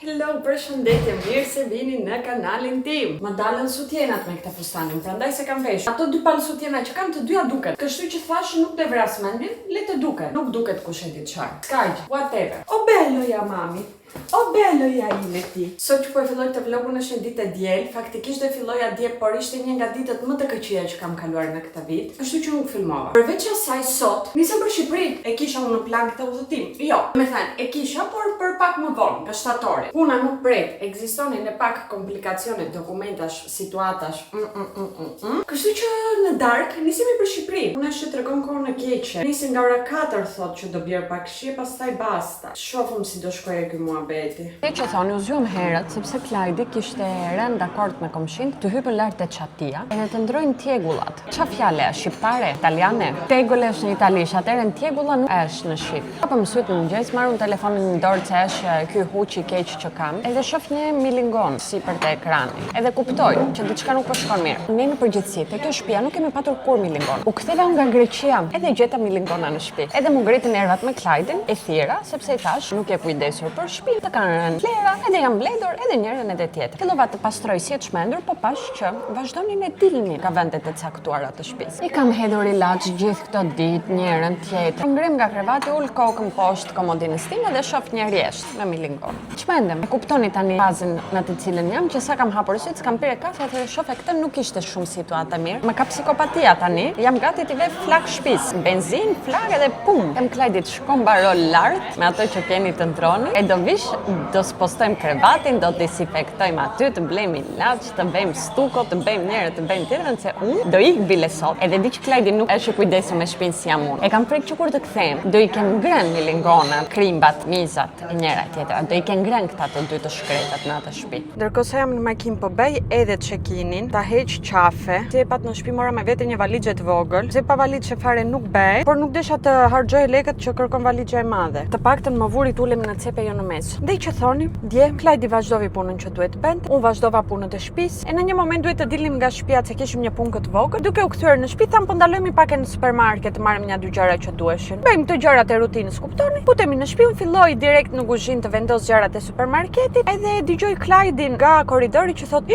Hello, përshëndetje, mirë se vini në kanalin tim. Më dalën sutjenat me këtë fustanin, prandaj se kam veshur. Ato dy palë sutjena që kam të dyja duket. Kështu që thash nuk të vras mendin, le të duket. Nuk duket kush e di çfarë. Skaj, whatever. O bello ja mami. O bello ja ime ti. Sot që po e filloj të vlogun është një ditë e diel, faktikisht do e filloja dje, por ishte një nga ditët më të këqija që kam kaluar në këtë vit, kështu që nuk filmova. Përveç asaj sot, nisem për Shqipëri. E kisha unë në plan këtë udhëtim. Jo, me thënë, e kisha, por për pak më vonë, nga shtatori. Puna nuk pret, ekzistonin e pak komplikacione, dokumentash, situatash. Kështu që në darkë nisemi për Shqipëri. Unë është tregon kohën e keqe. Nisim nga ora 4 thotë që do bjerë pak shi, pastaj basta. Shohim si do shkojë ky muhabeti. Te që thoni, u zgjuam herët sepse Klajdi kishte rënë dakord me komshin të hypën lart te çatia edhe të ndrojnë tjegullat. Qa fjale është shqiptare, italiane? Tegull është në italisht, atëherë tjegulla nuk është në shqip. Apo më syt në mëngjes, marrëm telefonin në dorë se është ky huq i keq që kam, edhe shoh një milingon sipër te ekrani. Edhe kuptoj që diçka nuk po shkon mirë. Ne në përgjithësi te kjo shtëpia nuk kemi patur kur milingon. U ktheva nga Greqia, edhe gjeta milingona në shtëpi. Edhe mu ngritën ervat me Klajdin, e thira sepse i thash nuk e kujdesur për shtëpinë, të kanë rënë flera, edhe jam mbledhur edhe njërin edhe tjetër. Fillova të pastroj si e çmendur, po pash që vazhdonin e dilnin nga vendet e caktuara të shtëpisë. I kam hedhur ilaç gjithë këto ditë, njërin tjetër. Ngrim nga krevati, ul kokën poshtë komodinës time dhe shoh një rjesht me milingon. Çmendem. E kuptoni tani fazën në të cilën jam, që sa kam hapur syt, s'kam pirë kafe dhe shoh këtë nuk ishte shumë situata mirë. Më ka psikopatia tani. Jam gati të vë flak shtëpisë, benzinë, flak edhe pum. Em Klajdit shkon baro lart me ato që keni të ndroni. E do vish, do spostojmë krevatin, do desinfektojmë aty, të blejmë ilaç, të bëjmë stuko, të bëjmë njëre, të bëjmë tjerën, se unë do ik bile sot. Edhe di që Klajdi nuk është i kujdesur me shtëpinë si jam unë. E kam frikë që kur të kthehem, do i kem ngrënë milingonat, krimbat, mizat e njëra tjetra. Do i kem ngrënë këta të dy të shkretat në atë shtëpi. Ndërkohë sa jam në makinë po bëj edhe check-inin, ta heq qafe. Si e pat në shtëpi mora me vete një valizhe të vogël, se pa valizhe fare nuk bëj, por nuk desha të harxoj lekët që kërkon valizhe e madhe. Të paktën më vuri tulem në cepe jo në mes. Dhe që thoni, dje, Klajdi vazhdovi punën që duhet bënte, unë vazhdova punën e shtëpisë, e në një moment duhet të dilnim nga shtëpia se kishim një punë të vogël. Duke u kthyer në shtëpi, tham po ndalojmë pak në supermarket të marrim një dy gjëra që duheshin. Bëjmë këto gjërat e rutinës, kuptoni? Futemi në shtëpi, unë filloi direkt në kuzhinë të vendos gjërat e supermarketit, edhe dëgjoj Klajdin nga korridori që thot: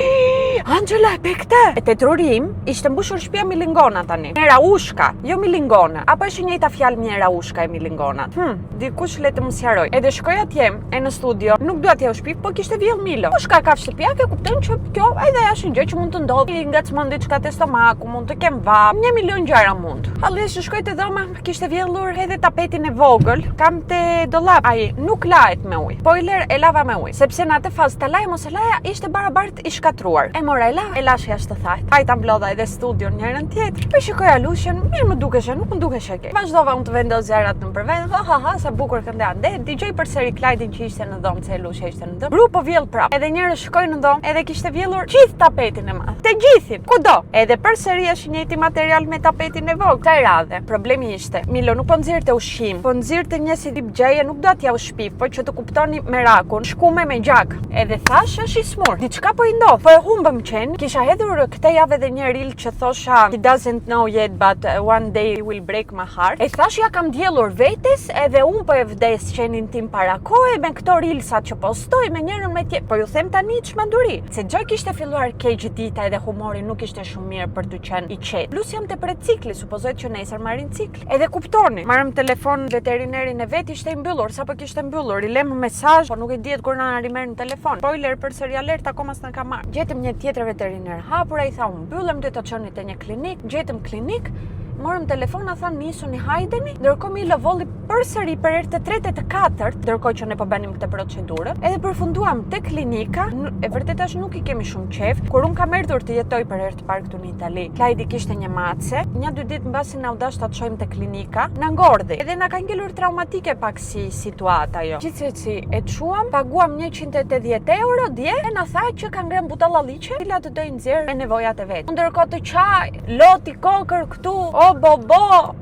"Angela, e pe këtë?" E tetrurim, ishte mbushur shtëpia milingona tani. Mera ushka, jo milingona. Apo është njëjta fjalë mera ushka e milingonat? Dikush le të më sqaroj. Edhe shkoj atje, e në studio, nuk dua t'ja u shtëpi, po kishte vjell Milo. Po shka kafshë shtëpiake, kupton që kjo edhe është një gjë që mund të ndodhë, ngacmon diçka te stomaku, mund të kem vap, 1 milion gjëra mund. Hallesh shkoj te dhoma, kishte vjellur edhe tapetin e vogël, kam te dollap. Ai nuk lahet me ujë. Boiler e lava me ujë, sepse në atë fazë ta laj mos e laja ishte barabart i shkatruar. E mora e lash jashtë të thajt. Ai ta mblodha edhe studion njërin tjetër. Po shikoja lushën, mirë më dukeshe, nuk më dukeshe ke. Vazhdova unë të vendos zërat nëpër vend. Ha, sa bukur kënde ande. Dëgjoj përsëri Klajdin që ishte në dhomë, se Lusha ishte në dhomë. Bru po vjell prap. Edhe njerëz shkojnë në dhomë, edhe kishte vjellur gjithë tapetin e madh. Të gjithin, kudo. Edhe përsëri është njëjti material me tapetin e vogël. Kësaj radhe, problemi ishte, Milo nuk po nxirrte ushqim, po nxirrte një si tip gjeje, nuk do t'ja u shpif, po që të kuptoni merakun, shkume me gjak. Edhe thash është i smur. Diçka po i ndodh. Po e humbëm qen, kisha hedhur këtë javë edhe një reel që thosha he doesn't know yet but one day will break my heart. E thash ja kam diellur vetes, edhe unë po e vdes qenin tim para kohë me këto reelsat që postoj me njërin me tjetër. Po ju them tani çmenduri, se gjë kishte filluar keq dita edhe humori nuk ishte shumë mirë për të qenë i qetë. Plus jam te precikli, supozohet që nesër marrin cikl. Edhe kuptoni, marrëm telefon veterinerin e vet ishte i mbyllur, sapo kishte mbyllur, i lëm mesazh, po nuk e diet kur na rimer në telefon. Spoiler përsëri alert akoma s'na ka marrë. Gjetëm një tjetër veteriner hapur, ai tha unë mbyllëm, do të çoni te një klinik, gjetëm klinik. Morëm telefon, a thanë nisuni hajdeni, ndërkohë Milo volli përsëri për herë të tretë e të katërt, ndërkohë që ne po bënim këtë procedurë, edhe përfunduam te klinika. E vërtet është nuk I kemi shumë qejf. Kur un kam ardhur të jetoj për herë të parë këtu në Itali, Klajdi kishte një mace, 1-2 ditë mbasi na u dash ta çojmë te klinika, na ngordhi. Edhe na ka ngelur traumatike pak si situata ajo. Gjithsesi e çuam, paguam 180 euro dje, e na tha që ka ngrënë butalla liçe, cilat do i nxjerr me nevojat e vet. Ndërkohë të çaj, loti kokër këtu. O bo,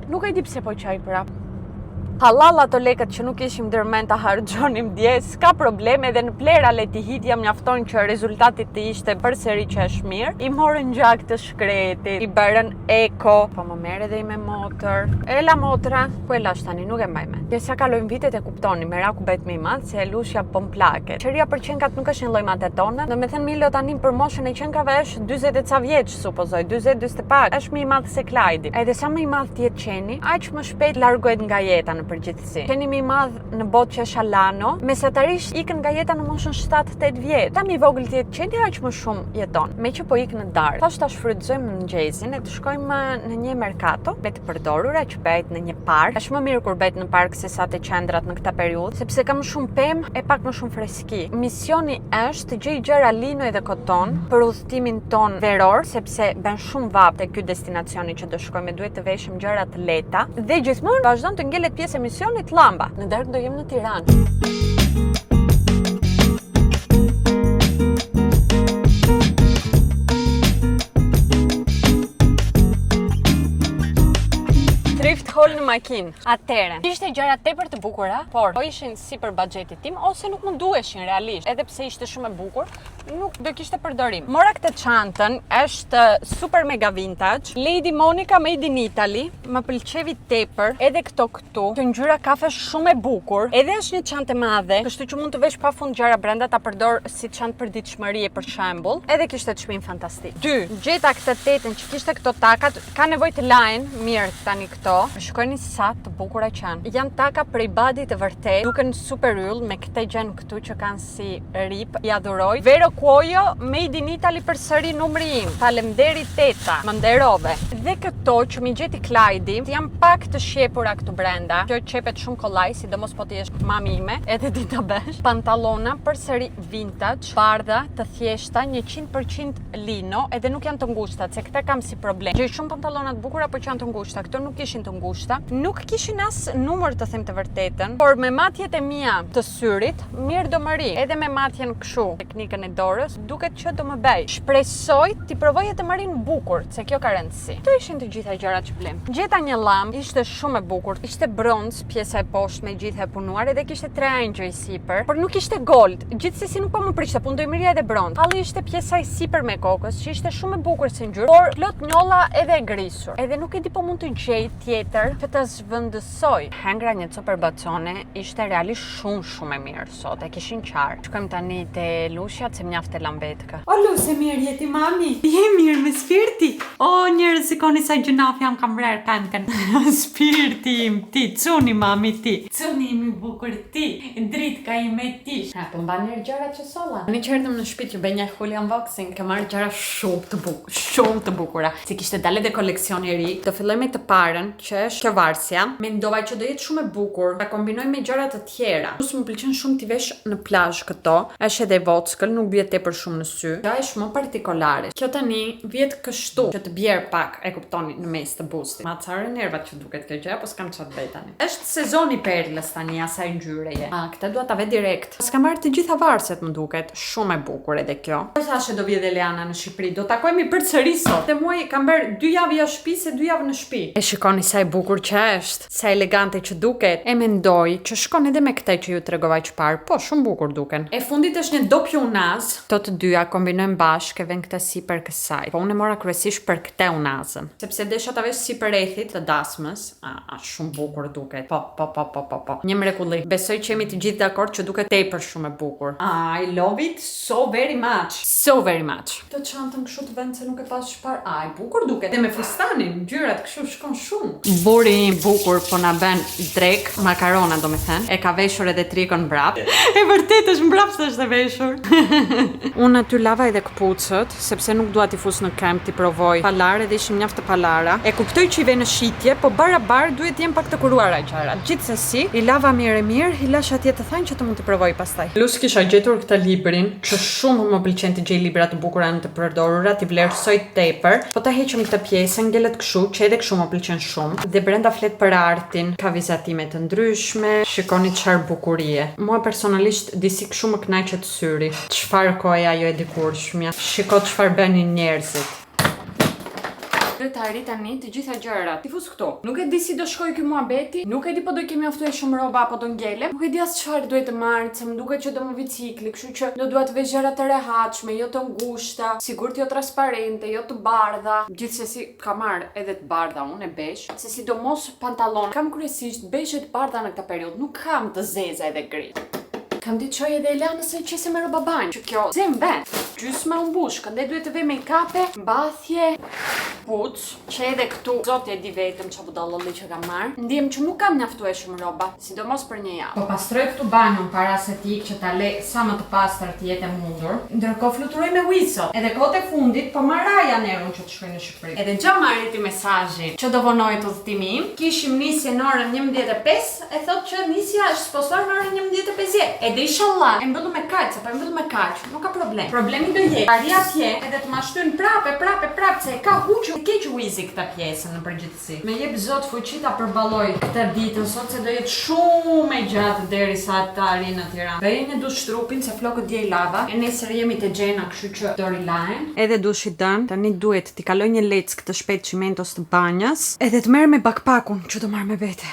nuk e di pse po qaj prap. Halal ato lekët që nuk ishim ndërmend ta harxhonim dje, s'ka problem, edhe në plera le t'i hitja mjafton që rezultati të ishte përsëri që është mirë. I morën gjak të shkretit, i bërën eko, po më merr edhe i me motor. E la motra, ku e lash tani, nuk e mbaj mend. Dhe sa kalojnë vitet e kuptoni, meraku bëhet më i madh se e lushja pom plake. Qeria për qenkat nuk është një lloj matetone, do të thënë Milo tani për moshën e qenkave është 40 e ca vjeç, supozoj, 40-40 pak. Është më i madh se Klajdi. Edhe sa më i madh ti jetë qeni, aq më shpejt largohet nga jeta në përgjithësi. Qeni më i madh në botë që është Alano, mesatarisht ikën nga jeta në moshën 7-8 vjet. Sa më i vogël ti jetë qeni, aq më shumë jeton. Me që po ikë në darkë. Tash ta shfrytëzojmë mëngjesin e të shkojmë në një merkato, me të përdorura që bëhet në një park. Është më mirë kur bëhet në park se sa te qendrat në këtë periudhë, sepse ka më shumë pemë e pak më shumë freski. Misioni është të gjej gjëra lino dhe koton për udhëtimin ton veror, sepse bën shumë vap te ky destinacioni që do shkojmë, duhet të veshim gjëra të lehta dhe gjithmonë vazhdon të ngelet pjesë e misionit llamba. Në darkë do jem në Tiranë. Thrift haul në makinë. Atëre, ishte gjëra tepër të bukura, por po ishin sipër baxhetit tim ose nuk më duheshin realisht. Edhe pse ishte shumë e bukur, nuk do kishte përdorim. Mora këtë çantën, është super mega vintage. Lady Monica made in Italy. Më pëlqevi tepër. Edhe këto këtu, të ngjyra kafe shumë e bukur. Edhe është një çantë e madhe, kështu që mund të vesh pafund gjëra brenda ta përdor si çantë për ditëshmëri për shembull. Edhe kishte çmim fantastik. 2. Gjeta këtë tetën që kishte këto takat, ka nevojë të lajn mirë tani këto. Shikoni sa të bukura janë. Janë taka prej badit të vërtet, duken super yll me këtë gjën këtu që kanë si rip. I adhuroj. Vero Cuoio, made in Italy përsëri numri im. Faleminderit teta, më nderove. Dhe këto që mi gjeti Klajdi, janë pak të shjepura këtu brenda. Kjo qepet shumë kollaj, sidomos po ti jesh mami ime, edhe ti ta bësh. Pantallona përsëri vintage, bardha, të thjeshta, 100% lino, edhe nuk janë të ngushta, se këtë kam si problem. Gjej shumë pantallona të bukura, por që janë të ngushta. Këto nuk ishin të ngushta. Nuk kishin as numër të them të vërtetën, por me matjet e mia të syrit, mirë do më ri. Edhe me matjen kështu, teknikën e dorës, duket që do më bëj. Shpresoj ti provoje të marrin bukur, se kjo ka rëndësi. Këto ishin të gjitha gjërat që blem. Gjeta një llampë, ishte shumë e bukur. Ishte bronz, pjesa e poshtë me gjithë e punuar, edhe kishte 3 angjëj sipër, por nuk ishte gold. Gjithsesi nuk po më prishte, po ndoj mirë edhe bronz. Halli ishte pjesa e sipër me kokës, që ishte shumë e bukur si ngjyrë, por plot njolla edhe e grisur. Edhe nuk e di po mund të gjej tjetër që ta zhvendësoj. Hengra një super bacone ishte realisht shumë e mirë sot, e kishin qarë. Shkojmë tani te Lushja, se mjaft e lambetka. O Lushe, mirë jeti mami. Je mirë me spirti. O njerëz, sikoni sa gjunaf jam kam rrer kënkën. Spirti im ti, cuni mami ti. Cuni im i bukur ti, dritka ime ti. Ha, po mban mirë gjëra që solla. Ne që erdhëm në shtëpi që bëj një full unboxing, kam marrë gjëra shumë të bukura. Si kishte dalë dhe koleksioni i ri. Do filloj me të parën, që është kjo varsja. Mendova që do jetë shumë e bukur, ta kombinoj me gjëra të tjera. Më pëlqen shumë t'i vesh në plazh këto. Është edhe vockël, nuk bie tepër shumë në sy. Kjo është më partikolare. Kjo tani vjet kështu, që të bjerë pak, e kuptoni, në mes të bustit. Ma çfarë nervat që duket kjo gjë, apo s'kam çfarë bëj tani. Është sezoni perlës tani, asaj ngjyreje. Këtë dua ta ve direkt. S'kam marrë të gjitha varset, më duket. Shumë e bukur edhe kjo. Po thashë do vije dhe Leana në Shqipëri. Do takohemi përsëri sot. Te muaj kam bërë 2 javë jashtë shtëpi se 2 javë në shtëpi. E shikoni sa e bukur që është, sa elegante që duket. E mendoj që shkon edhe me këtë që ju tregova që parë. Po, shumë bukur duken. E fundit është një doppio unaz. Këto të dyja kombinojmë bashkë e vën këtë sipër kësaj. Po unë e mora kryesisht për këtë unazën, sepse desha ta vesh sipër ethit të dasmës. Shumë bukur duket. Po. Një mrekulli. Besoj që jemi të gjithë dakord që duket tepër shumë e bukur. I love it so very much. So very much. Këtë çantën kështu të vend se nuk e pas çfarë. Ai bukur duket. Dhe me fustanin, ngjyrat kështu shkon shumë. Buri i bukur po na bën drek, makarona domethënë. E ka veshur edhe trikon mbrap. E vërtet është mbrap se është e veshur. Unë aty lava edhe këpucët, sepse nuk dua t'i fus në krem, t'i provoj. Palare dhe ishim mjaft të palara. E kuptoj që i ve në shitje, po barabar duhet jem pak të kuruara gjërat. Gjithsesi, i lava mirë, i lash atje të thënë që të mund t'i provoj pastaj. Plus kisha gjetur këtë librin, që shumë më pëlqen të gjej libra të bukura në të përdorura, t'i vlerësoj tepër. Po ta heqëm këtë pjesë, ngelet kështu, që edhe kështu më pëlqen shumë. Dhe brenda flet për artin, ka vizatime të ndryshme. Shikoni çfarë bukurie. Mua personalisht disi kështu më kënaqet syri. Çfarë kohë ajo e dikurshmja. Shiko çfarë bënin njerëzit. të arrit tani të gjitha gjërat. Tifus këtu. Nuk e di si do shkoj ky muhabeti, nuk e di po do kemi mjaftuar shumë rroba apo do ngelem. Nuk e di as çfarë duhet të marr, se më duket që do më vi cikli, kështu që do dua të vesh gjëra të rehatshme, jo të ngushta, sigurt jo transparente, jo të bardha. Gjithsesi kam marr edhe të bardha unë e besh, se sidomos pantallon. Kam kryesisht beshe të bardha në këtë periudhë, nuk kam të zeza edhe gri. Kam ditë çoj edhe Elanës se qese me rroba banjë, që kjo zem ben. Gjysma u mbush, këndej duhet të vej make-up, mbathje, puc, që edhe këtu zoti e di vetëm çfarë budallolli që kam marr. Ndiem që nuk kam mjaftuar shumë rroba, sidomos për një javë. Po pastroj këtu banjën para se të ik që ta le sa më të pastër të jetë e mundur. Ndërkohë fluturoj me Whistle. Edhe kohët e fundit po marraja nervun që të shkoj në Shqipëri. Edhe xha marri ti mesazhin që do vonoj të udhëtimi im. Kishim nisje në orën 11:05, e thotë që nisja është sponsor në orën 11:50. Edhe inshallah, e mbyllu me kaq, apo e mbyllu me kaq, nuk ka problem. Problemi do jetë ari atje edhe të ma shtyn prapë se e ka huqë keq Wizi këtë pjesën në përgjithësi. Me jep zot fuqi ta përballoj këtë ditë sot se do jetë shumë e gjatë derisa të arrijë në Tiranë. Bëjeni një dush trupin se flokët djej lava. E nesër jemi te Xhena, kështu që do rilahen. Edhe dushi dën, tani duhet t'i kaloj një leckë të shpejt çimentos të banjas, edhe të merr me bakpakun që do marr me vete.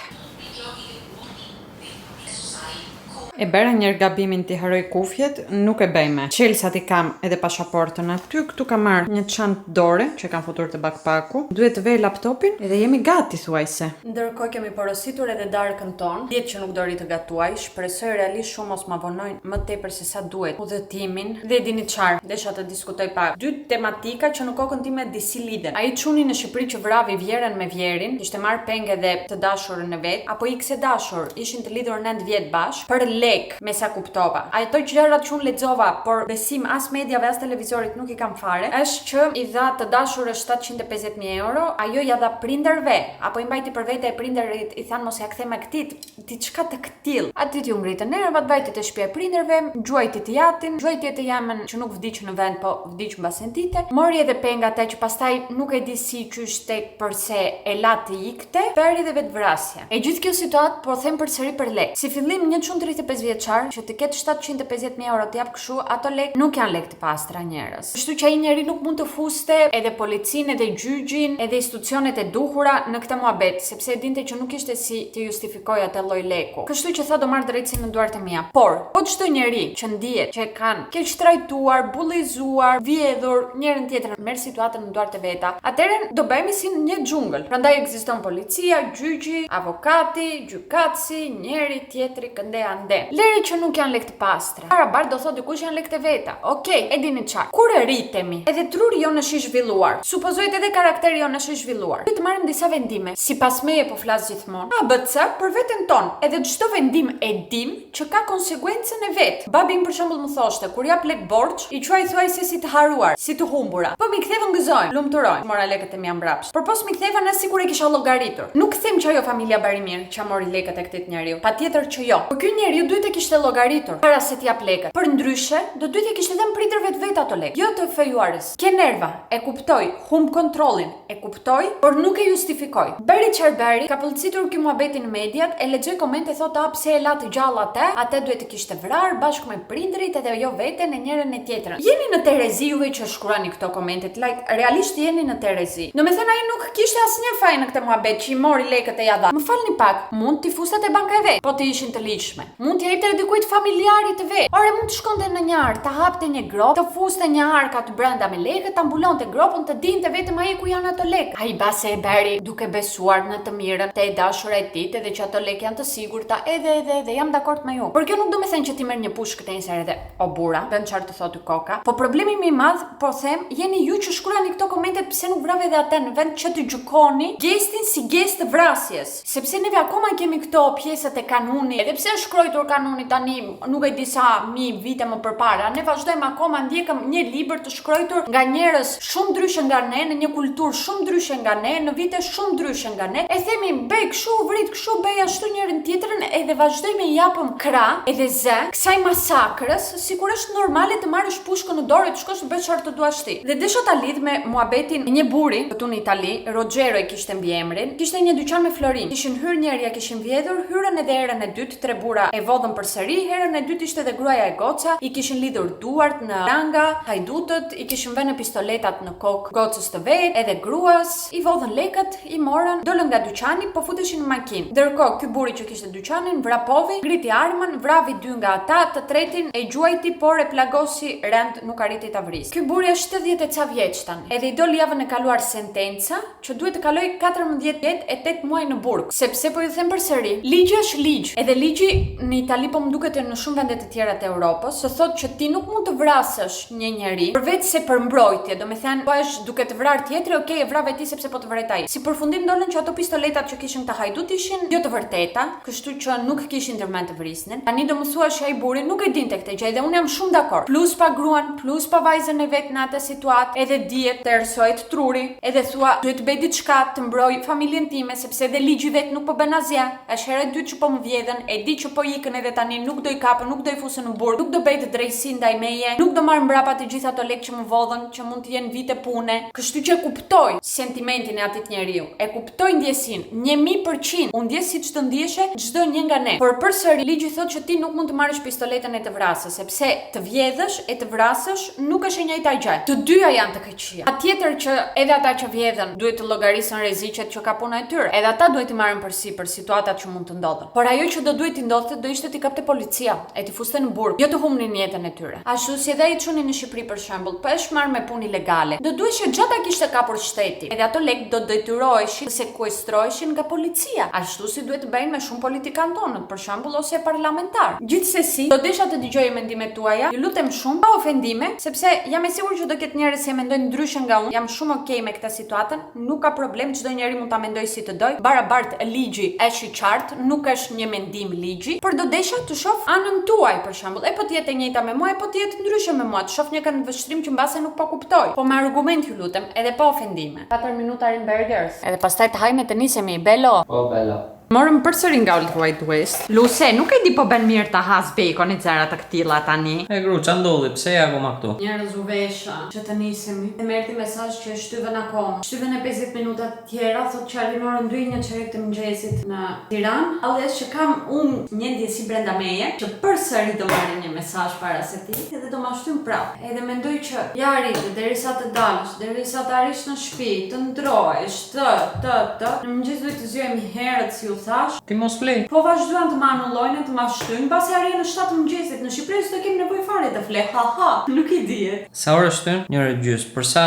E bëra njërë gabimin t'i haroj kufjet, nuk e bëjme. Qelsat i kam edhe pashaportën aty, këtu kam marrë një çantë dore që kam futur të bakpaku. Duhet të vej laptopin edhe jemi gati thuajse. Ndërkohë kemi porositur edhe darkën tonë. Diet që nuk do ri të gatuaj, shpresoj realisht shumë mos ma vonojnë më tepër se sa duhet udhëtimin. Dhe dini çfarë, desha të diskutoj pak. Dy tematika që në kokën time disi lidhen. Ai çuni në Shqipëri që vravi Vjerën me Vjerin, ishte marrë penge dhe të dashurën e vet, apo ikse dashur, ishin të lidhur 9 vjet bashkë për lek, me sa kuptova. Ato gjërat që unë lexova, por besim as mediave as televizorit nuk i kam fare, është që i dha të dashurës 750.000 euro, ajo ja dha prindërve, apo i mbajti për vete e prindërit, i thanë mos ja kthe me këtit, diçka të këtill. Aty t'ju ngritën nervat, vajti te shtëpia e prindërve, gjuajti të jatin, gjuajti të jamën që nuk vdiq në vend, po vdiq mbas entite. Mori edhe pengat që pastaj nuk e di si qysh tek përse e lati ikte, bëri edhe vetvrasje. E gjithë kjo situatë po them përsëri për lek. Si fillim një çun 35 vjeçar që të ketë 750.000 euro të jap kështu, ato lek nuk janë lek të pastra njerëz. Kështu që ai njeri nuk mund të fuste edhe policinë, edhe gjyqin, edhe institucionet e duhura në këtë muhabet, sepse e dinte që nuk ishte si të justifikoj atë lloj leku. Kështu që tha do marr drejtësinë në duart e mia. Por, po çdo njeri që ndihet që e kanë keq trajtuar, bullizuar, vjedhur njërin tjetrin, merr situatën në duart e veta, atëherë do bëhemi si në një xhungël. Prandaj ekziston policia, gjyqi, avokati, gjykatësi, njeri tjetri këndej ande. Leri që nuk janë lek të pastra. Parabar do thotë dikush janë lek të veta. Okej, e dini çfarë. Kur e rritemi, edhe truri jonë është i zhvilluar. Supozohet edhe karakteri jonë është i zhvilluar. Le të marrim disa vendime. Sipas meje po flas gjithmonë. ABC për veten tonë. Edhe çdo vendim e dim që ka konsekuencën e vet. Babi im për shembull më thoshte, kur jap lek borxh, i quaj thuajse si të haruar, si të humbura. Po mi kthevën gëzojnë, lumturojnë. Mora lekët e mia mbrapsht. Por pos mi kthevën as sikur e kisha llogaritur. Nuk them që ajo familja Barimir që mori lekët e këtij njeriu. Patjetër që jo. Por ky njeriu duhet të kishte llogaritur para se t'jap lekët. Për ndryshe, do duhet të kishte dhënë prindërve të vet ato lekë. Jo të fejuarës. Ke nerva, e kuptoj, humb kontrollin, e kuptoj, por nuk e justifikoj. Beri Çarberi ka pëlqyer ky muhabeti në mediat, e lexoj komente thotë pse e la të gjallë atë duhet të kishte vrarë bashkë me prindrit edhe jo veten e njërin e tjetrën. Jeni në terezi juve që shkruani këto komente, realisht jeni në terezi. Domethënë ai nuk kishte asnjë faj në këtë muhabet që i mori lekët e ja dha. Më falni pak, mund t'i fuste te banka e vet, po të ishin të ligjshme. Mund t'i jepte dikujt familjarit të vet. Ore mund të shkonte në një ark, ta hapte një grop, të fuste një ark aty brenda me lekët, ta mbulonte gropën, të dinte vetëm ai ku janë ato lekë. Ai base e beri duke besuar në të mirën te e dashura e tij, edhe që ato lekë janë të sigurta, edhe jam dakord me ju. Por kjo nuk do të thënë që ti merr një pushk këtë herë edhe o burra, bën çfarë të thotë koka. Po problemi më i madh, po them, jeni ju që shkruani këto komente pse nuk vrave edhe atë në vend që të gjykoni gestin si gest të vrasjes. Sepse neve akoma kemi këto pjesët e kanunit. Edhe pse është shkruar kanuni tani, nuk e di sa mijë vite më përpara, ne vazhdojmë akoma ndjekëm një libër të shkruar nga njerëz shumë ndryshe nga ne, në një kulturë shumë ndryshe nga ne, në vite shumë ndryshe nga ne. E themi bëj kështu, vrit kështu, bëj ashtu njërin tjetrën edhe vazhdojmë i japëm krah edhe zë kësaj masakrës, sikur është normale të marrësh pushkën në dorë të shkosh të bësh çfarë të duash ti. Dhe desha ta lidh me muhabetin një buri këtu në Itali, Rogero i kishte mbiemrin, kishte një dyqan me florin. Kishin hyrë njerëja, kishin vjedhur, hyrën edhe erën e dytë, tre burra e vodhën ndodhen përsëri. Herën e dytë ishte edhe gruaja e Goca, i kishin lidhur duart në ranga, hajdutët i kishin vënë pistoletat në kokë Gocës të vet, edhe gruas, i vodhën lekët, i morën, dolën nga dyqani, po futeshin në makinë. Ndërkohë ky burri që kishte dyqanin vrapovi, ngriti armën, vravi 2 nga ata, të tretin e gjuajti, por e plagosi rend nuk arriti ta vrisë. Ky burri është 70 e ca vjeç tani, edhe i doli javën e kaluar sentenca që duhet të kaloj 14 vjet e 8 muaj në burg, sepse po ju them përsëri, ligji është ligj. Edhe ligji në Itali, po më duket në shumë vende të tjera të Europës, se thotë që ti nuk mund të vrasësh një njeri përveç se për mbrojtje, domethënë po është duke të vrarë tjetri, okay, e vrave ti sepse po të vret ai. Si përfundim dolën që ato pistoletat që kishin të hajdut ishin jo të vërteta, kështu që nuk kishin ndërmend të vrisnin. Tani do më thuash ai burri nuk e dinte këtë gjë, dhe unë jam shumë dakord. Plus pa gruan, plus pa vajzën e vet në atë situatë, edhe dihet të ersohet truri, edhe thua duhet të bëj diçka të mbroj familjen time, sepse edhe ligji vet nuk po bën asgjë. Është hera e dytë që po më vjedhen, e di që po ikën edhe tani nuk do i kapën, nuk do i fusën në burg, nuk do bëj të drejtësi ndaj meje, nuk do marr mbrapa të gjitha ato lekë që më vodhën, që mund të jenë vite pune. Kështu që e kuptoj sentimentin e atit njeriu, e kuptoj ndjesin, 1000%. Unë ndjes siç të ndjeshe çdo një nga ne. Por përsëri ligji thotë që ti nuk mund të marrësh pistoletën e të vrasësh, sepse të vjedhësh e të vrasësh nuk është e njëjta gjë. Të dyja janë të këqija. Patjetër që edhe ata që vjedhen duhet të llogarisën rreziqet që ka puna e tyre. Edhe ata duhet të marrin përsipër situatat që mund të ndodhen. Por ajo që do duhet të ndodhte do ishte t'i kapte policia, e t'i fuste në burg, jo të humnin jetën e tyre. Ashtu si edhe ai çunin në Shqipëri për shembull, po është marrë me punë ilegale. Do duhet që gjata kishte kapur shteti. Edhe ato lek do detyroheshin të sekuestroheshin nga policia. Ashtu si duhet të bëjnë me shumë politikanë tonë, për shembull ose parlamentar. Gjithsesi, do desha të dëgjoj mendimet tuaja. Ju lutem shumë, pa ofendime, sepse jam e sigurt që do ketë njerëz që mendojnë ndryshe nga unë. Jam shumë okay me këtë situatën, nuk ka problem, çdo njeri mund ta mendojë si të doj. Barabart ligji është i qartë, nuk është një mendim ligji, por do desha të shoh anën tuaj për shembull. E po të jetë e njëjta me mua, e po të jetë ndryshe me mua. Të shoh një këndvështrim që mbase nuk po kuptoj, po me argument ju lutem, edhe pa ofendime. 4 minuta Rimburgers. Edhe pastaj të hajmë të nisemi, Belo. Po, Belo. Morëm përsëri nga Old White West. Luse, nuk e di po bën mirë ta has bacon i xera të këtilla tani. E gru, ç'a ndodhi? Pse ja akoma këtu? Njerëz u vesha që të nisemi. Dhe më erdhi mesazh që shtyven akoma. Shtyven e 50 minuta të tjera, thotë që arrin orën 2 një çerek të mëngjesit në Tiranë. Allës që kam unë një ndjesi brenda meje që përsëri do marrë një mesazh para se ti edhe do ma shtym prapë. Edhe mendoj që ja arriti derisa të dalësh, derisa të arrish në shtëpi, të ndrohesh, në mëngjes duhet të zgjohemi herët si u thash. Ti mos flej. Po vazhduan të më anullojnë, të më shtyjnë, pasi arrin në 7 mëngjesit. Në Shqipëri s'do kem nevojë fare të fle. Ha, nuk i dihet. Sa orë është ty? 1:30. Për sa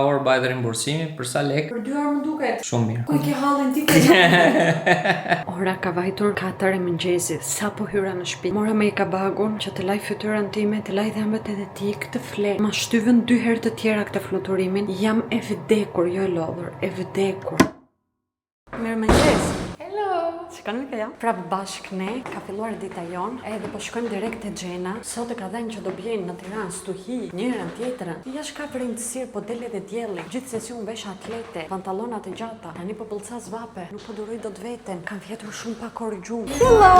orë bëhet rimbursimi? Për sa lekë? Për 2 orë më duket. Shumë mirë. Ku i ke hallin ti këtë? Ora ka vajtur 4 e mëngjesit. Sa po hyra në shtëpi. Mora me i kabagun që të laj fytyrën time, të laj dhëmbët edhe ti këtë fle. Ma shtyvën 2 herë të tjera këtë fluturimin. Jam e vdekur, jo e lodhur, e vdekur. Mirëmëngjes. Shikoni këja. Prapë bashkë ne, ka filluar dita jonë, edhe po shkojmë direkt te Xhena. Sot e ka dhënë që do bjejnë në Tiranë stuhi, njërën tjetrën. Jashtë ka për rëndësirë, po del edhe dielli. Gjithsesi unë vesh atlete, pantallona të gjata. Tani po pëllca zvape, nuk po duroj dot veten. Kam vjetur shumë pa korrigjuar. Hello!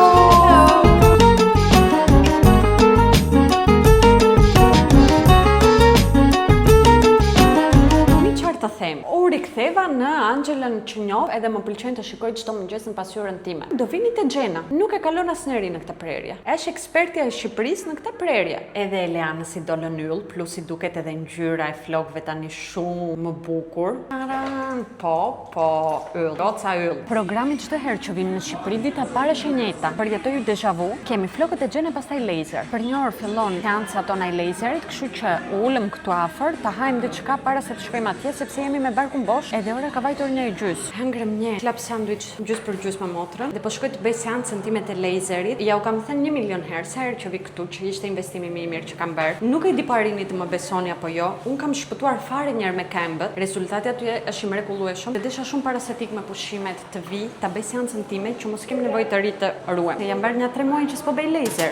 Të them, u riktheva në Angelën që njoh edhe më pëlqen të shikoj çdo mëngjes në pasqyrën time. Do vini te Xhena. Nuk e kalon asnjëri në këtë prerje. Është ekspertja e Shqipërisë në këtë prerje. Edhe Eleana si dolën yll, plus i duket edhe ngjyra e flokëve tani shumë më bukur. Po, yll. Goca yll. Programi çdo herë që vim në Shqipëri dita parë është e njëjta. Përjetoj déjà vu. Kemi flokët e Xhena pastaj laser. Për një orë fillon seanca tona e laserit, kështu që ulëm këtu afër, ta hajmë diçka para se të shkojmë atje sepse jemi me barkun bosh, edhe ora ka vajtur 1:30. Hëngrëm një klap sandwich gjys për gjys me motrën dhe po shkoj të bëj seancën time të laserit. Ja u kam thënë 1 milion herë sa herë që vi këtu që ishte investimi më i mirë që kam bërë. Nuk e di pa rini të më besoni apo jo. Un kam shpëtuar fare një herë me këmbët. Rezultati aty është i mrekullueshëm. Dhe desha shumë para se të ik me pushimet të vi, ta bëj seancën time që mos kem nevojë të ri të ruhem. Jam bërë një 3 muaj që s'po bëj laser.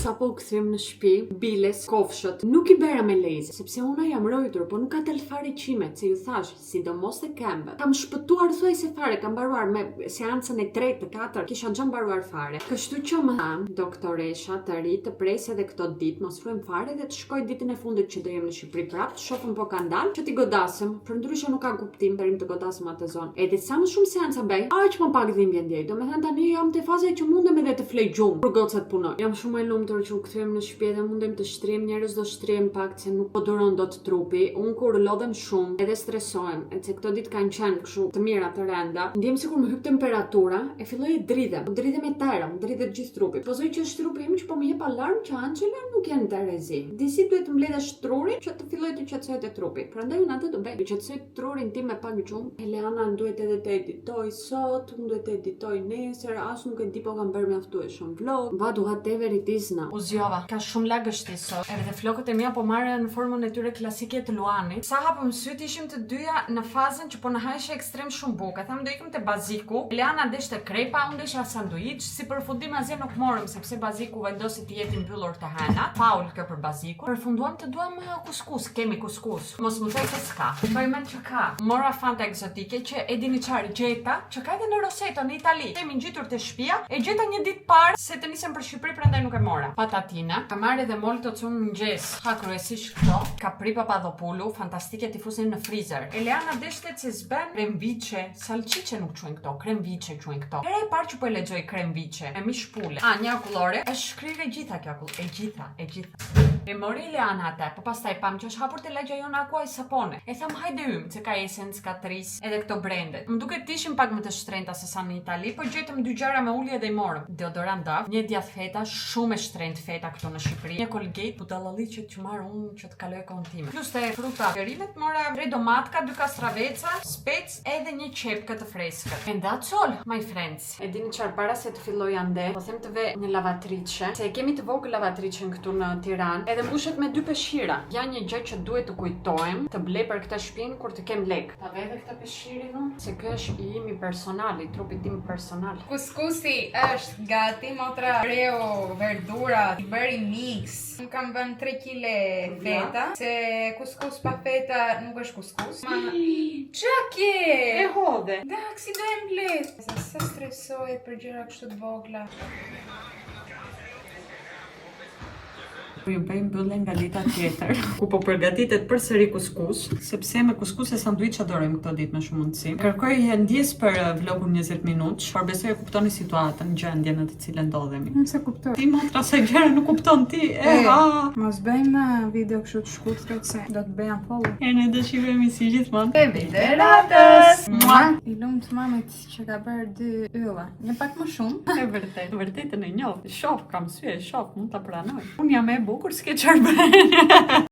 Sa sapo u kthyem në shtëpi, biles, kofshët, nuk I bera me lejze, sepse una jam rojtur, po nuk ka tel fare qimet, se ju thash, sidomos te këmbët. Kam shpëtuar thuajse fare, kam mbaruar me seancën e 3 të 4, kisha xha mbaruar fare. Kështu që më tha doktoresha të ri të presë edhe këto ditë, mos fryem fare dhe të shkoj ditën e fundit që do jem në Shqipëri prap, të shohim po ka ndal, që t'i godasem, për ndryshe nuk ka kuptim të rim të godasem atë zonë. Edhe sa më shumë seanca bëj, aq më pak dhimbje ndjej. Domethënë tani jam te faza që mundem edhe të flej gjumë për gocat punoj. Jam shumë e lumtur që u kthyem në shtëpi dhe mundem të shtrihem, njerëz do shtrihem pak se nuk po duron dot trupi. Unë kur lodhem shumë edhe stresohem, se këto ditë kanë qenë kështu të mira të rënda, ndjem sikur më hyp temperatura e filloj të dridhem. Po dridhem e tëra, më dridhet gjithë trupi. Pozoj që është trupi im që po më jep alarm që Angela nuk janë të rezi. Disi duhet të mbledhesh trurin që të filloj të qetësohet e trupi. Prandaj unë atë do bëj. Të qetësoj trurin tim me pak gjumë. Eliana duhet edhe të editoj sot, unë duhet të editoj nesër, as nuk e di po kam bërë mjaftueshëm vlog. But whatever it is now. U zgjova. Ka shumë lagështi sot. Edhe flokët e mia po marrin në formën e tyre klasike të Luanit. Sa hapëm syt ishim të dyja në fazën që po na hajshë ekstrem shumë bukë. Tham do ikim te baziku. Eliana deshte krepa, unë desha sanduiç. Si përfundim asgjë nuk morëm sepse baziku vendosi të jetë mbyllur të hëna. Paul kjo për baziku. Përfunduam të duam kuskus, kemi kuskus. Mos më thoj se s'ka. Bëjmë që ka. Mora fanta egzotike që e dini çfarë gjeta, që ka edhe në Roseto në Itali. Kemi ngjitur te shtëpia, e gjeta një ditë parë se të nisem për Shqipëri, prandaj nuk e mora. Patatina, ka marrë edhe molto çun mëngjes. Ha kryesisht këto, kapri papadopoulou, fantastike tifuzin në frizer. Eliana deshte se s'bën kremviçe, salciçe nuk quajnë këto, kremviçe quajnë këto. Era e parë që po e lexoj kremviçe, me mish pule. Një akullore, është shkrirë e gjitha kjo akull, e gjitha. E mori Eliana atë, po pastaj pam që është hapur te lagja jon akua e sapone. E tham hajde ym, se ka esencë, ka tris, edhe këto brendet. Më duket të ishin pak më të shtrenjta se sa në Itali, po gjetëm 2 gjëra me ulje dhe I morëm. Deodorant Dove, një djath feta, shumë e shtrenjtë feta këtu në Shqipëri. Një Colgate, budallalli që marr unë që të kaloj kohën time. Plus te fruta perimet mora 3 domatka, 2 kastraveca, spec edhe një qepkë të freskët. And that's all, my friends. E dini çfarë, para se të filloj ande, po them të ve një lavatrice, se kemi të vogël lavatricën këtu në Tiranë. Edhe mbushet me 2 peshqira. Ja një gjë që duhet të kujtojmë, të blej për këtë shtëpinë kur të kem lek. Ta ve edhe këtë peshqirin unë, se ky është I imi personal, I trupit tim personal. Kuskusi është gati, motra reo, verdura, I bëri mix. Unë kam vënë 3 kg feta, se kuskus pa feta nuk është kuskus. Qa ke? E hodhe. Dak, si do e mbledh? Sa stresoj për gjëra kështu të vogla. Po ju bëjmë mbyllje nga dita tjetër, ku po përgatitet përsëri kuskus, sepse me kuskus e sanduiç adorojmë këtë ditë me shumë mundësi. Kërkoj ndjes për vlogun 20 minutë, por besoj e kuptoni situatën, gjendjen në të cilën ndodhemi. Unë se kuptoj. Ti motra se gjëra nuk kupton ti. Mos bëjmë video kështu të shkurtër se do të bëjmë follow. E ne do shihemi si gjithmonë. Te videoratës. I lumt mamit që ka bërë 2 ylla. Një pak më shumë. E vërtetën e njoh. Shoh, kam sy e shoh, mund ta pranoj. Unë jam e bukur s'ke çfarë bëj.